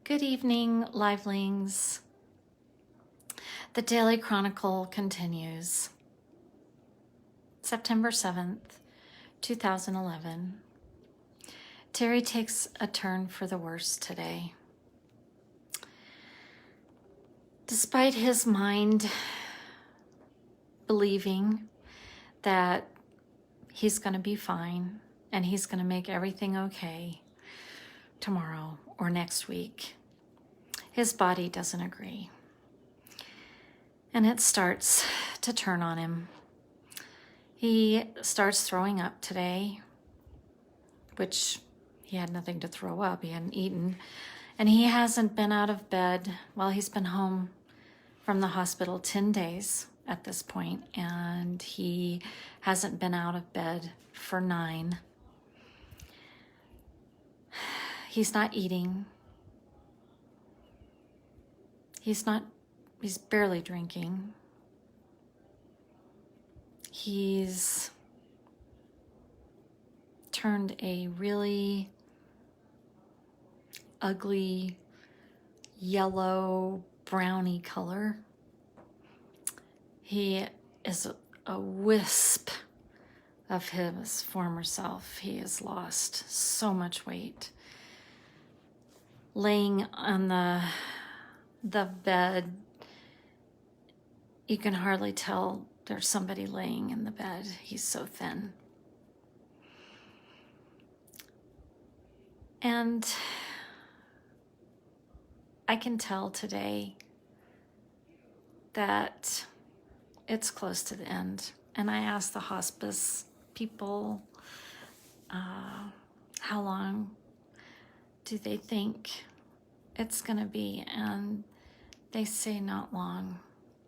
Good evening, livelings. The Daily Chronicle continues. September 7th, 2011. Terry takes a turn for the worse today. Despite his mind believing that he's going to be fine and he's going to make everything okay tomorrow or next week, his body doesn't agree. And it starts to turn on him. He starts throwing up today, which he had nothing to throw up. He hadn't eaten. And he hasn't been out of bed. Well, he's been home from the hospital 10 days at this point, and he hasn't been out of bed for 9. He's not eating. He's barely drinking. He's turned a really ugly yellow browny color. He is a wisp of his former self. He has lost so much weight. Laying on the bed, you can hardly tell there's somebody laying in the bed. He's so thin. And I can tell today that it's close to the end. And I asked the hospice people, how long do they think it's gonna be? And they say not long,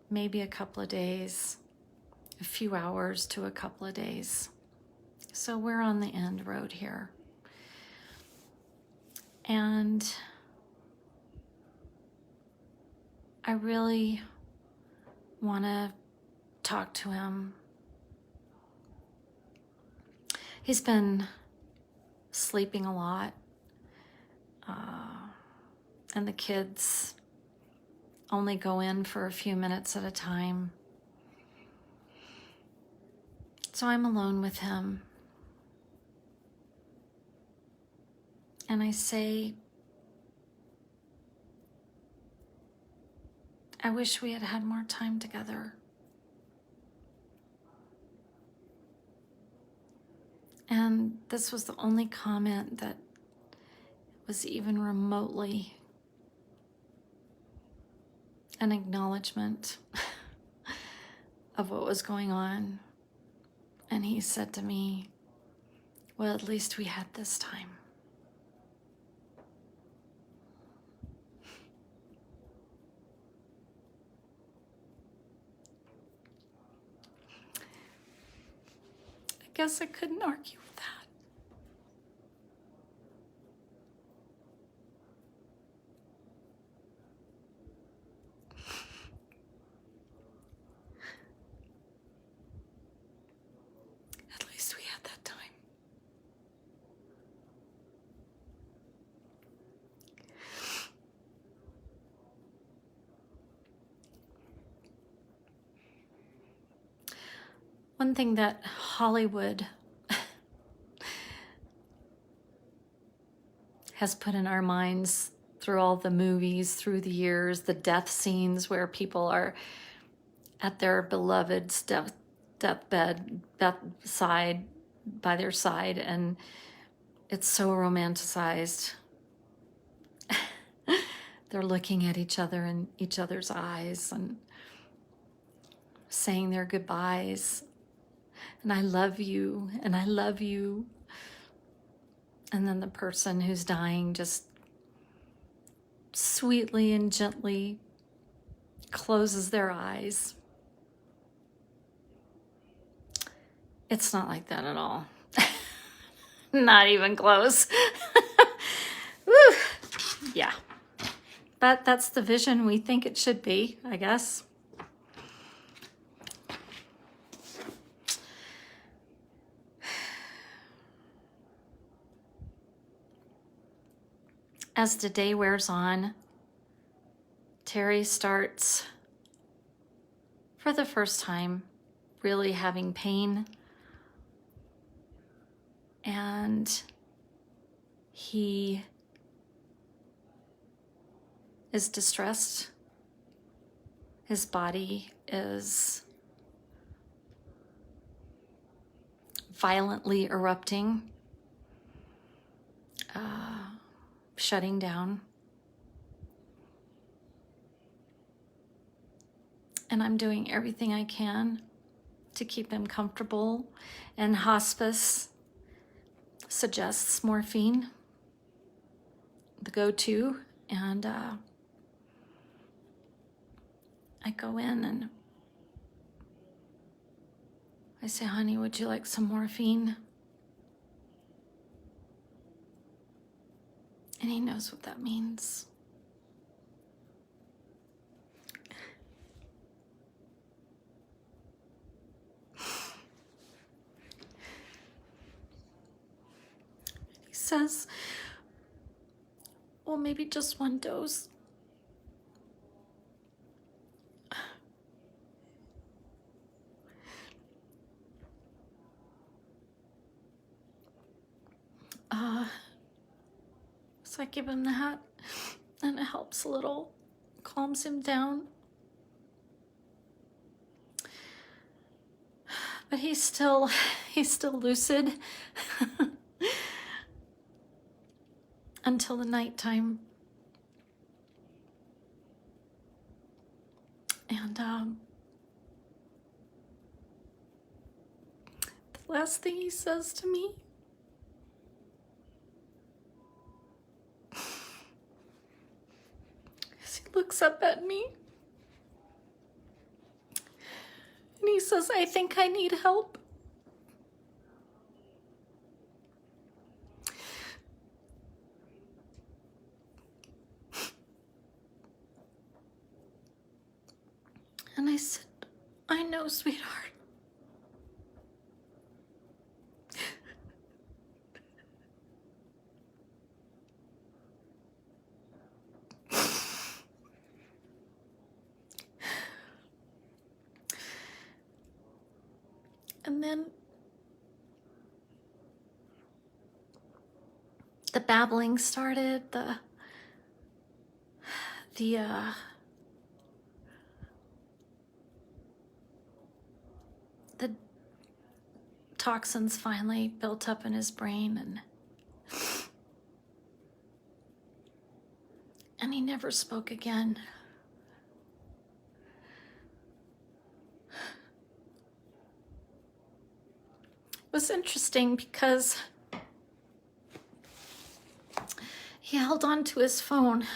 maybe a couple of days, a few hours to a couple of days. So we're on the end road here. And I really want to talk to him. He's been sleeping a lot, and the kids only go in for a few minutes at a time. So I'm alone with him. And I say, I wish we had had more time together. And this was the only comment that was even remotely an acknowledgement of what was going on. And he said to me, well, at least we had this time. I guess I couldn't argue with that. At least we had that time. One thing that Hollywood has put in our minds through all the movies, through the years, the death scenes where people are at their beloved's deathbed, bedside, by their side, and it's so romanticized. They're looking at each other in each other's eyes and saying their goodbyes. And I love you, and I love you. And then the person who's dying just sweetly and gently closes their eyes. It's not like that at all. Not even close. Woo. Yeah. But that's the vision we think it should be, I guess. As the day wears on, Terry starts, for the first time, really having pain, and he is distressed. His body is violently erupting, shutting down. And I'm doing everything I can to keep him comfortable. And hospice suggests morphine, the go-to. And I go in and I say, honey, would you like some morphine? And he knows what that means. He says, well, maybe just one dose. So I give him that, and it helps a little, calms him down. But he's still lucid until the nighttime. And the last thing he says to me is he looks up at me and he says, I think I need help. And I said, I know, sweetheart. And then the babbling started, the toxins finally built up in his brain, and he never spoke again. It was interesting because he held on to his phone,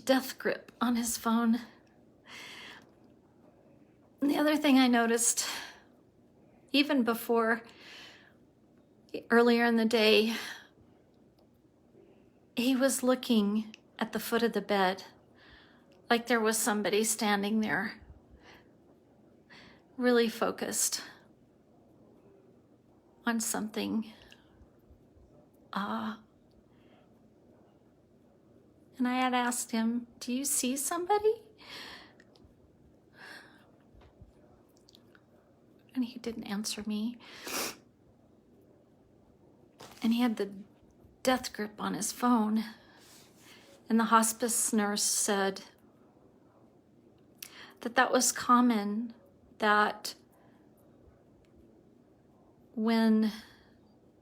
death grip on his phone. And the other thing I noticed, even before, earlier in the day, he was looking at the foot of the bed like there was somebody standing there, really focused on something. And I had asked him, do you see somebody? And he didn't answer me. And he had the death grip on his phone. And the hospice nurse said that that was common, that when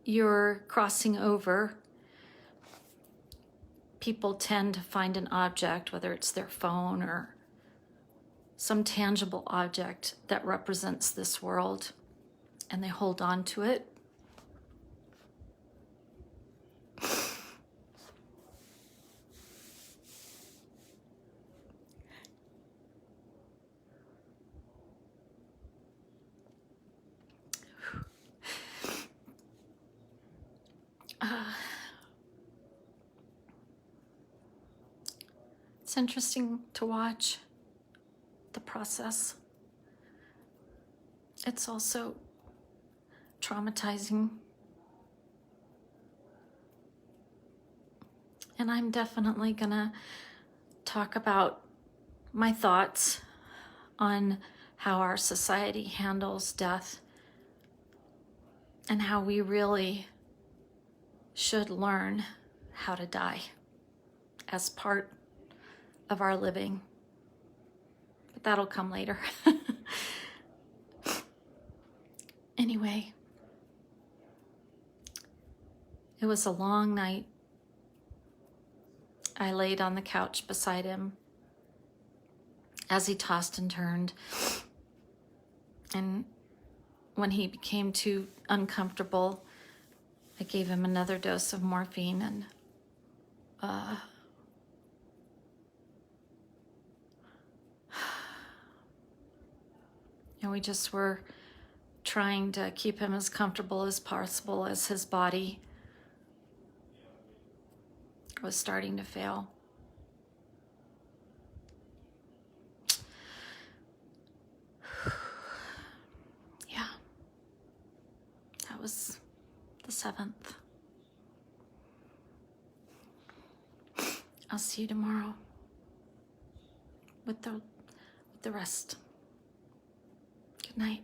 you're crossing over, people tend to find an object, whether it's their phone or some tangible object that represents this world, and they hold on to it. It's interesting to watch the process. It's also traumatizing. And I'm definitely gonna talk about my thoughts on how our society handles death and how we really should learn how to die as part of our living. But that'll come later. Anyway, it was a long night. I laid on the couch beside him as he tossed and turned. And when he became too uncomfortable, I gave him another dose of morphine, and we just were trying to keep him as comfortable as possible as his body was starting to fail. Yeah, that was the 7th. I'll see you tomorrow with the rest. Good night.